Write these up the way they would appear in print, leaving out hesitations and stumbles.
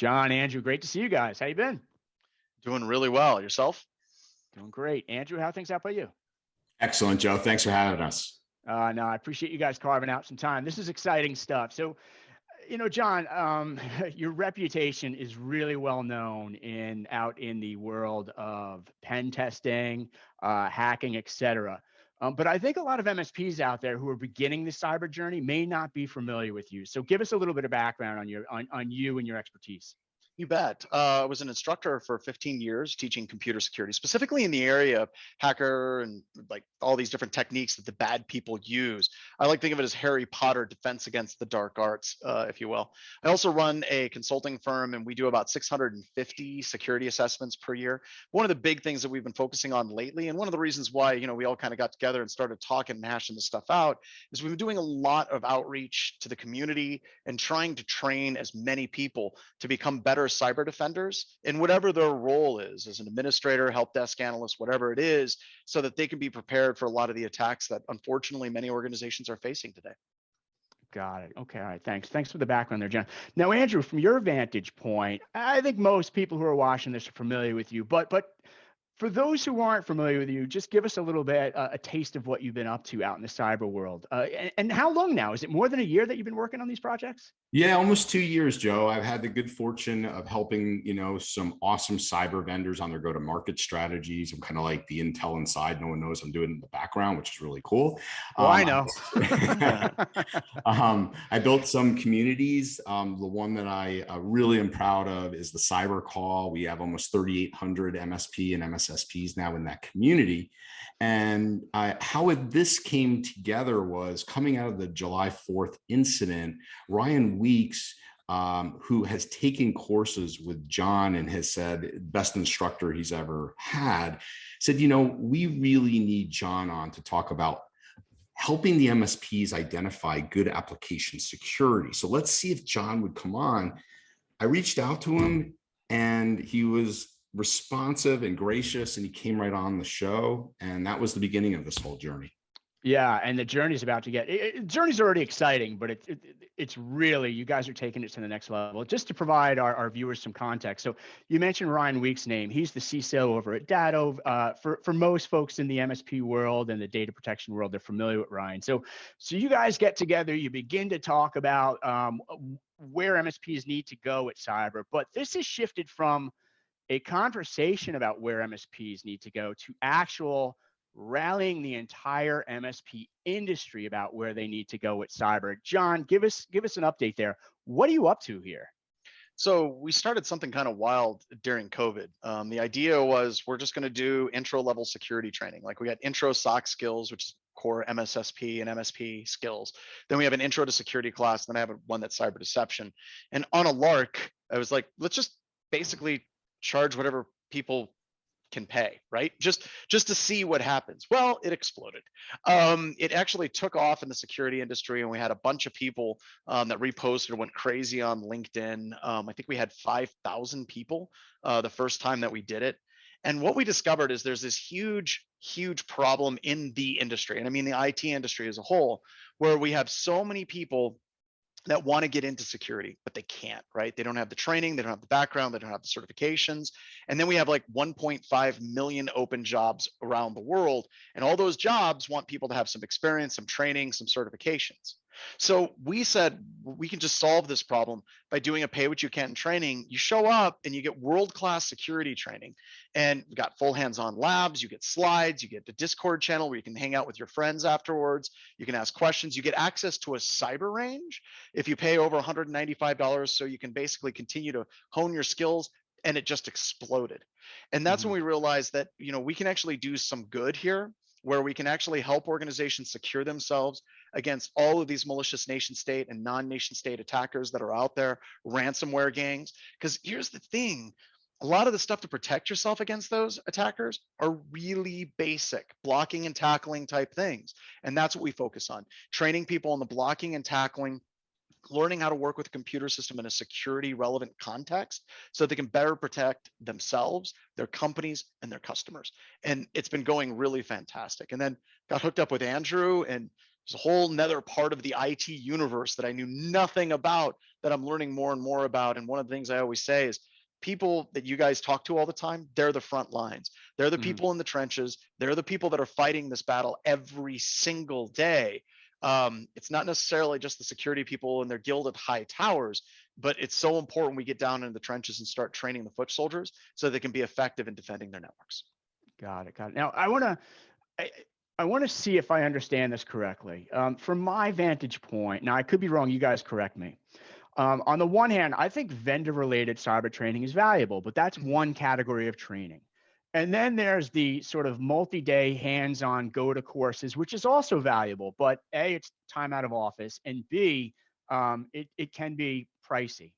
John, Andrew, great to see you guys. How you been? Doing really well. Yourself? Doing great. Andrew, how things out by you? Excellent, Joe. Thanks for having us. No, I appreciate you guys carving out some time. This is exciting stuff. So, John, your reputation is really well known out in the world of pen testing, hacking, et cetera. But I think a lot of MSPs out there who are beginning the cyber journey may not be familiar with you. So give us a little bit of background on you and your expertise. You bet. I was an instructor for 15 years teaching computer security, specifically in the area of hacker and like all these different techniques that the bad people use. I like to think of it as Harry Potter defense against the dark arts, if you will. I also run a consulting firm and we do about 650 security assessments per year. One of the big things that we've been focusing on lately, and one of the reasons why, we all kind of got together and started talking and hashing this stuff out, is we've been doing a lot of outreach to the community and trying to train as many people to become better cyber defenders in whatever their role is, as an administrator, help desk analyst, whatever it is, so that they can be prepared for a lot of the attacks that unfortunately many organizations are facing today. Got it. Okay. All right. Thanks. Thanks for the background there, John. Now, Andrew, from your vantage point, I think most people who are watching this are familiar with you, but for those who aren't familiar with you, just give us a little bit, a taste of what you've been up to out in the cyber world. And how long now? Is it more than a year that you've been working on these projects? Yeah, almost 2 years, Joe. I've had the good fortune of helping, some awesome cyber vendors on their go-to-market strategies. I'm kind of like the intel inside. No one knows I'm doing it in the background, which is really cool. Well, I know. I built some communities. The one that I really am proud of is the CyberCall. We have almost 3,800 MSP and MSSPs now in that community. And how this came together was coming out of the July 4th incident. Ryan Weeks, who has taken courses with John and has said best instructor he's ever had, said, we really need John on to talk about helping the MSPs identify good application security. So let's see if John would come on. I reached out to him and he was responsive and gracious, and he came right on the show. And that was the beginning of this whole journey. Yeah, and the journey's about to journey's already exciting, but it's really, you guys are taking it to the next level. Just to provide our viewers some context. So you mentioned Ryan Weeks' name. He's the CISO over at Datto. For most folks in the MSP world and the data protection world, they're familiar with Ryan. So you guys get together, you begin to talk about where MSPs need to go at cyber, but this has shifted from a conversation about where MSPs need to go to actual rallying the entire MSP industry about where they need to go with cyber. John, give us an update there. What are you up to here? So we started something kind of wild during COVID. The idea was we're just going to do intro level security training. Like we got intro SOC skills, which is core MSSP and MSP skills. Then we have an intro to security class. Then I have one that's cyber deception. And on a lark, I was like, let's just basically charge whatever people can pay, right? Just to see what happens. Well, it exploded. It actually took off in the security industry, and we had a bunch of people that reposted, went crazy on LinkedIn. I think we had 5,000 people the first time that we did it. And what we discovered is there's this huge problem in the industry, and I mean the IT industry as a whole, where we have so many people that want to get into security, but they can't, right? They don't have the training, they don't have the background, they don't have the certifications. And then we have like 1.5 million open jobs around the world. And all those jobs want people to have some experience, some training, some certifications. So we said, we can just solve this problem by doing a pay what you can training. You show up and you get world-class security training, and you got full hands-on labs, you get slides, you get the Discord channel where you can hang out with your friends afterwards. You can ask questions. You get access to a cyber range if you pay over $195, so you can basically continue to hone your skills. And it just exploded. And that's when we realized that, we can actually do some good here, where we can actually help organizations secure themselves against all of these malicious nation state and non-nation state attackers that are out there, ransomware gangs. Because here's the thing, a lot of the stuff to protect yourself against those attackers are really basic blocking and tackling type things. And that's what we focus on, training people on the blocking and tackling, learning how to work with a computer system in a security relevant context so they can better protect themselves, their companies, and their customers. And it's been going really fantastic. And then got hooked up with Andrew, and There's a whole nother part of the IT universe that I knew nothing about that I'm learning more and more about. And one of the things I always say is people that you guys talk to all the time, they're the front lines. They're the people in the trenches. They're the people that are fighting this battle every single day. It's not necessarily just the security people in their gilded high towers, but it's so important we get down into the trenches and start training the foot soldiers so they can be effective in defending their networks. Got it. Got it. Now, I want to see if I understand this correctly. From my vantage point, now I could be wrong. You guys correct me. On the one hand, I think vendor-related cyber training is valuable, but that's one category of training. And then there's the sort of multi-day hands-on go-to courses, which is also valuable, but A, it's time out of office, and B, it can be pricey.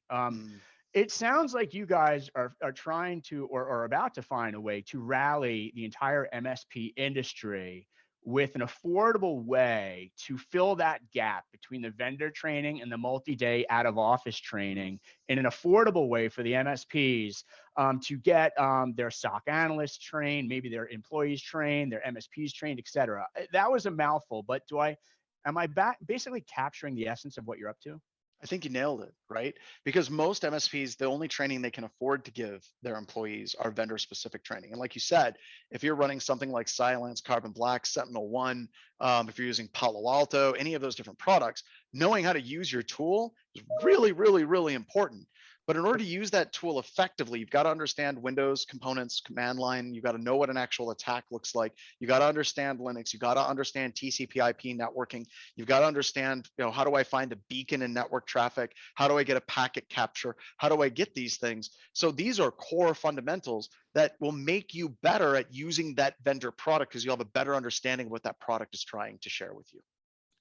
It sounds like you guys are trying to or are about to find a way to rally the entire MSP industry with an affordable way to fill that gap between the vendor training and the multi-day out of office training in an affordable way for the MSPs to get their SOC analysts trained, maybe their employees trained, their MSPs trained, et cetera. That was a mouthful, but am I basically capturing the essence of what you're up to? I think you nailed it, right? Because most MSPs, the only training they can afford to give their employees are vendor specific training. And like you said, if you're running something like Cylance, Carbon Black, Sentinel One, if you're using Palo Alto, any of those different products, knowing how to use your tool is really, really, really important. But in order to use that tool effectively, you've got to understand Windows components, command line. You've got to know what an actual attack looks like. You got to understand Linux. You got to understand TCP/IP networking. You've got to understand, how do I find a beacon in network traffic? How do I get a packet capture? How do I get these things? So these are core fundamentals that will make you better at using that vendor product because you'll have a better understanding of what that product is trying to share with you.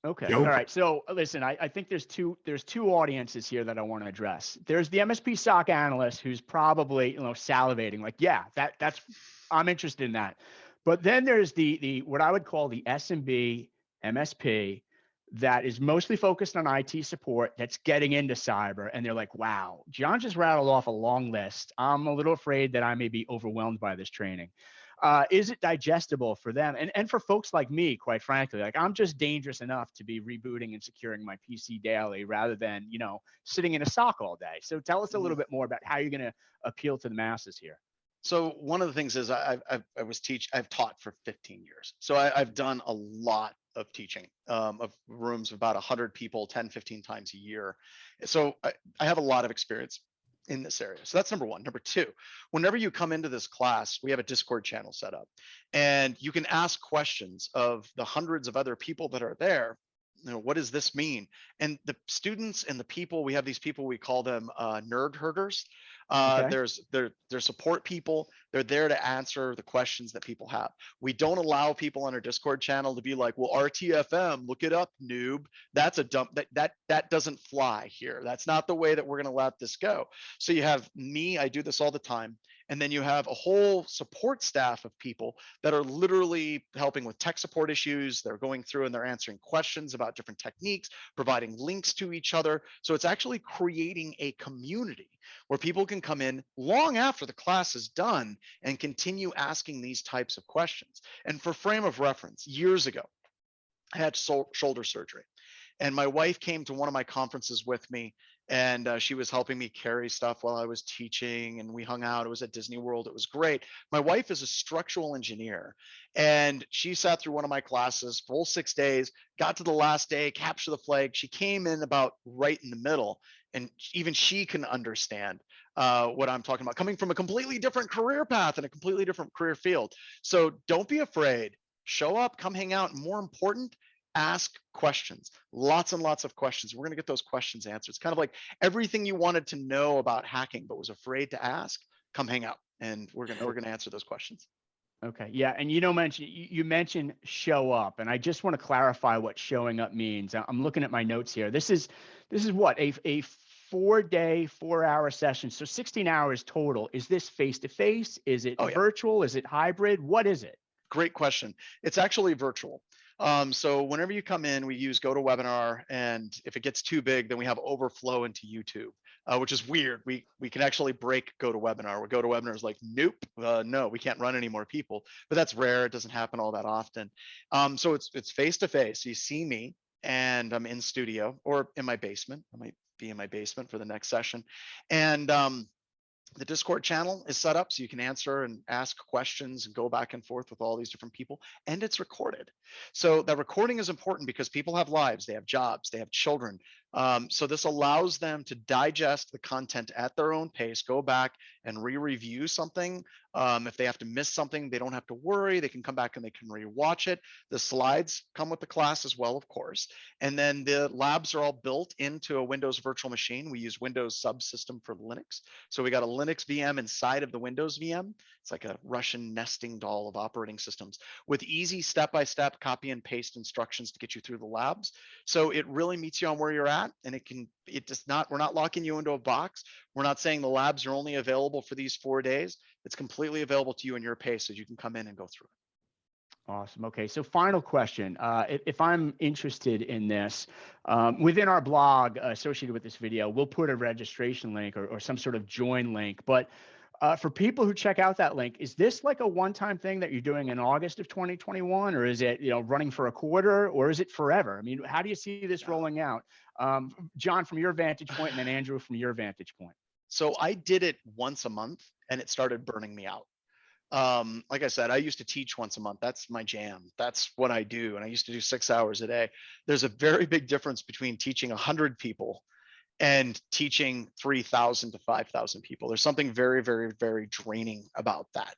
Okay. All right. So listen, I think there's two audiences here that I want to address. There's the MSP SOC analyst who's probably, salivating, like, yeah, that's I'm interested in that. But then there's the what I would call the SMB MSP that is mostly focused on IT support that's getting into cyber. And they're like, wow, John just rattled off a long list. I'm a little afraid that I may be overwhelmed by this training. Is it digestible for them? And for folks like me, quite frankly, like I'm just dangerous enough to be rebooting and securing my PC daily rather than, sitting in a SOC all day. So tell us a little bit more about how you're going to appeal to the masses here. So one of the things is I've taught for 15 years. So I've done a lot of teaching of rooms of about 100 people, 10, 15 times a year. So I have a lot of experience in this area. So that's number one. Number two, whenever you come into this class, we have a Discord channel set up and you can ask questions of the hundreds of other people that are there. What does this mean? And the students and the people, we have these people, we call them nerd herders. Okay. They're support people. They're there to answer the questions that people have. We don't allow people on our Discord channel to be like, well, RTFM, look it up, noob. That's a dump. That doesn't fly here. That's not the way that we're going to let this go. So you have me, I do this all the time. And then you have a whole support staff of people that are literally helping with tech support issues. They're going through and they're answering questions about different techniques, providing links to each other. So it's actually creating a community where people can come in long after the class is done and continue asking these types of questions. And for frame of reference, years ago, I had shoulder surgery. And my wife came to one of my conferences with me and she was helping me carry stuff while I was teaching and we hung out. It was at Disney World. It was great. My wife is a structural engineer and she sat through one of my classes, full 6 days, got to the last day, capture the flag. She came in about right in the middle and even she can understand what I'm talking about, coming from a completely different career path and a completely different career field. So don't be afraid. Show up, come hang out. And more important, ask questions, lots and lots of questions. We're going to get those questions answered. It's kind of like everything you wanted to know about hacking, but was afraid to ask, come hang out and we're going to answer those questions. Okay. Yeah. And you mentioned show up, and I just want to clarify what showing up means. I'm looking at my notes here. This is what a 4-day, 4-hour session. So 16 hours total. Is this face-to-face? Is it virtual? Is it hybrid? What is it? Great question. It's actually virtual. So whenever you come in, we use GoToWebinar, and if it gets too big, then we have overflow into YouTube. which is weird. We can actually break GoToWebinar. Where GoToWebinar is like, nope, no, we can't run any more people. But that's rare. It doesn't happen all that often. So it's face to face. You see me, and I'm in studio or in my basement. I might be in my basement for the next session, and the Discord channel is set up so you can answer and ask questions and go back and forth with all these different people, and it's recorded. So that recording is important because people have lives, they have jobs, they have children. So this allows them to digest the content at their own pace, go back and re-review something. If they have to miss something, they don't have to worry. They can come back and they can re-watch it. The slides come with the class as well, of course. And then the labs are all built into a Windows virtual machine. We use Windows subsystem for Linux. So we got a Linux VM inside of the Windows VM. It's like a Russian nesting doll of operating systems with easy step-by-step copy and paste instructions to get you through the labs. So it really meets you on where you're at, and we're not locking you into a box. We're not saying the labs are only available for these 4 days. It's completely available to you in your pace, so you can come in and go through it. Awesome. Okay, so final question. If I'm interested in this, within our blog associated with this video, we'll put a registration link or some sort of join link. But for people who check out that link, is this like a one-time thing that you're doing in August of 2021, or is it running for a quarter, or is it forever? I mean, how do you see this rolling out? John, from your vantage point, and then Andrew, from your vantage point. So I did it once a month, and it started burning me out. Like I said, I used to teach once a month. That's my jam. That's what I do. And I used to do 6 hours a day. There's a very big difference between teaching 100 people and teaching 3,000 to 5,000 people. There's something very, very, very draining about that.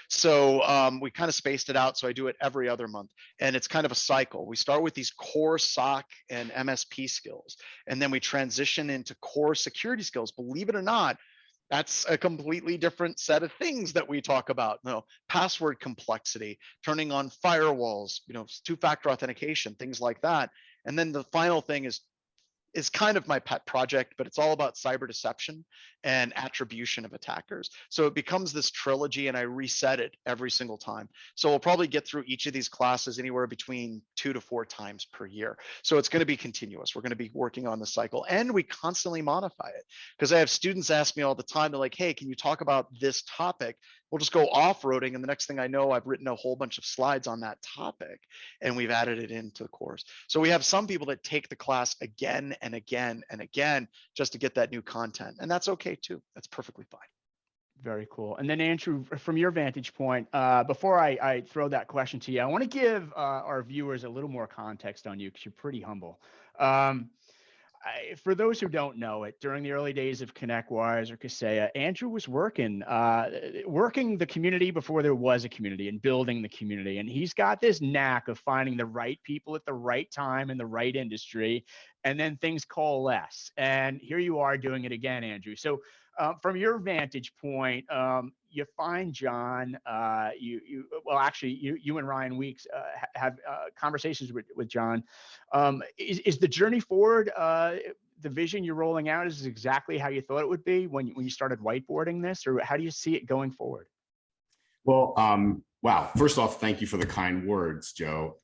So we kind of spaced it out. So I do it every other month, and it's kind of a cycle. We start with these core SOC and MSP skills, and then we transition into core security skills. Believe it or not, that's a completely different set of things that we talk about. Password complexity, turning on firewalls, two-factor authentication, things like that. And then the final thing is kind of my pet project, but it's all about cyber deception and attribution of attackers. So it becomes this trilogy, and I reset it every single time. So we'll probably get through each of these classes anywhere between 2 to 4 times per year. So it's going to be continuous. We're going to be working on the cycle, and we constantly modify it, because I have students ask me all the time, they're like, hey, can you talk about this topic? We'll just go off-roading, and the next thing I know, I've written a whole bunch of slides on that topic, and we've added it into the course. So we have some people that take the class again and again and again just to get that new content, and that's okay too. That's perfectly fine. Very cool. And then Andrew, from your vantage point, before I throw that question to you, I want to give our viewers a little more context on you, because you're pretty humble. For those who don't know it, during the early days of ConnectWise or Kaseya, Andrew was working the community before there was a community, and building the community. And he's got this knack of finding the right people at the right time in the right industry, and then things coalesce. And here you are doing it again, Andrew. So from your vantage point, you find John, you and Ryan Weeks have conversations with John. Is the journey forward, the vision you're rolling out, is exactly how you thought it would be when you started whiteboarding this, or how do you see it going forward? Well, wow. First off, thank you for the kind words, Joe.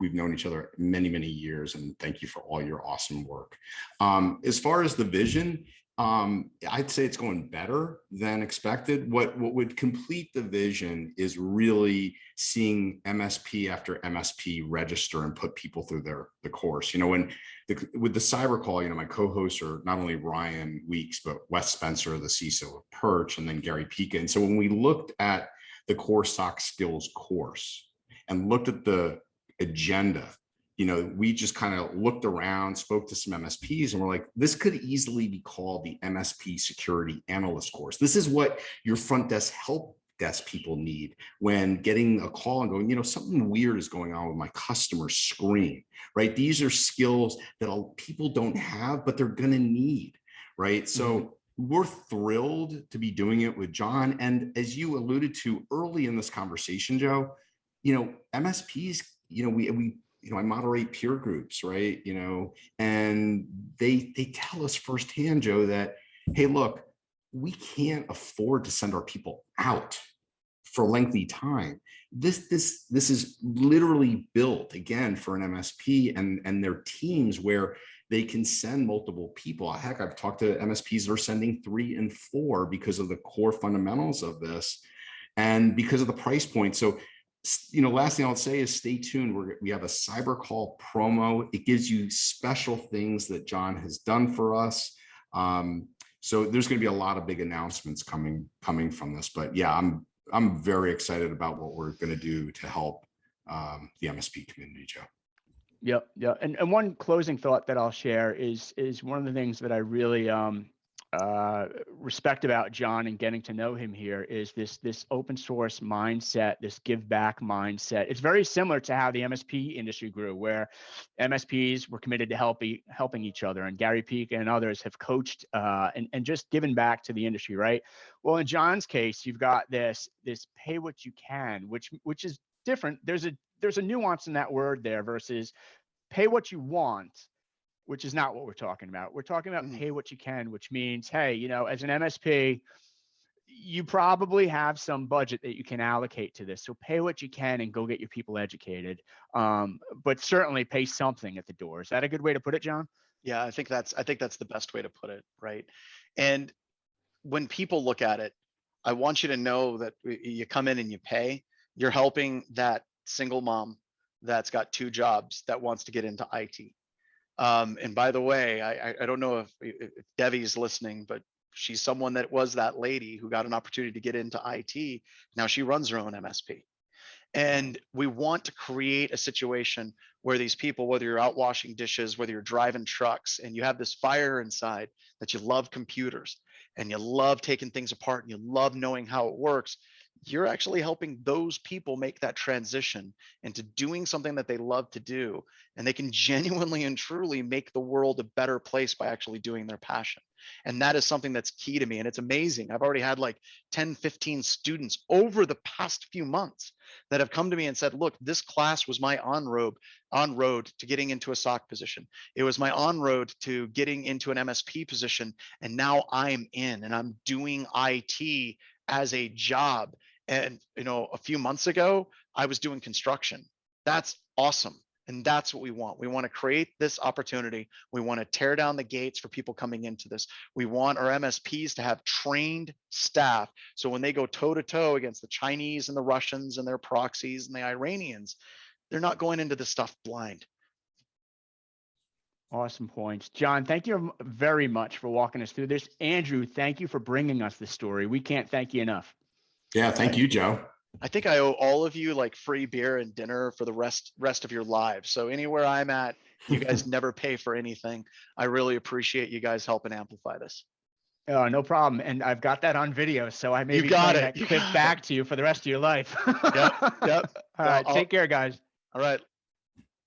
We've known each other many, many years, and thank you for all your awesome work. As far as the vision, I'd say it's going better than expected. What would complete the vision is really seeing MSP after MSP register and put people through the course. With the CyberCall, my co-hosts are not only Ryan Weeks, but Wes Spencer, the CISO of Perch, and then Gary Pika. And so when we looked at the Core SOC Skills Course and looked at the agenda, we just kind of looked around, spoke to some MSPs, and we're like, this could easily be called the MSP Security Analyst course. This is what your front desk help desk people need when getting a call and going, something weird is going on with my customer screen, right? These are skills that people don't have, but they're going to need, right? So we're thrilled to be doing it with John. And as you alluded to early in this conversation, Joe, MSPs, I moderate peer groups, right? And they tell us firsthand, Joe, that, hey, look, we can't afford to send our people out for lengthy time. This is literally built again for an MSP and their teams, where they can send multiple people. Heck, I've talked to MSPs that are sending 3 and 4 because of the core fundamentals of this and because of the price point. So, last thing I'll say is stay tuned. We have a CyberCall promo. It gives you special things that John has done for us. So there's going to be a lot of big announcements coming from this. But yeah, I'm very excited about what we're going to do to help the MSP community, Joe. Yep. And one closing thought that I'll share is one of the things that I really respect about John and getting to know him here is this open source mindset, this give back mindset. It's very similar to how the MSP industry grew, where MSPs were committed to helping each other, and Gary Peak and others have coached and just given back to the industry, right? Well, in John's case, you've got this pay what you can, which is different. There's a nuance in that word there versus pay what you want, which is not what we're talking about. We're talking about pay what you can, which means, hey, as an MSP, you probably have some budget that you can allocate to this. So pay what you can and go get your people educated. But certainly pay something at the door. Is that a good way to put it, John? Yeah, I think that's the best way to put it, right? And when people look at it, I want you to know that you come in and you pay, you're helping that single mom that's got 2 jobs that wants to get into IT. And by the way, I don't know if Devi's listening, but she's someone that was that lady who got an opportunity to get into IT. Now she runs her own MSP. And we want to create a situation where these people, whether you're out washing dishes, whether you're driving trucks, and you have this fire inside that you love computers and you love taking things apart and you love knowing how it works, you're actually helping those people make that transition into doing something that they love to do. And they can genuinely and truly make the world a better place by actually doing their passion. And that is something that's key to me. And it's amazing. I've already had like 10, 15 students over the past few months that have come to me and said, look, this class was my on-road to getting into a SOC position. It was my on-road to getting into an MSP position. And now I'm in and I'm doing IT as a job. And, a few months ago, I was doing construction. That's awesome. And that's what we want. We want to create this opportunity. We want to tear down the gates for people coming into this. We want our MSPs to have trained staff. So when they go toe to toe against the Chinese and the Russians and their proxies and the Iranians, they're not going into this stuff blind. Awesome points. John, thank you very much for walking us through this. Andrew, thank you for bringing us this story. We can't thank you enough. Yeah, thank you, Joe. I think I owe all of you like free beer and dinner for the rest of your lives. So anywhere I'm at, you guys never pay for anything. I really appreciate you guys helping amplify this. Oh, no problem. And I've got that on video, so I may You be got playing it. that clip back to you for the rest of your life. Yep. All right, take care, guys. All right.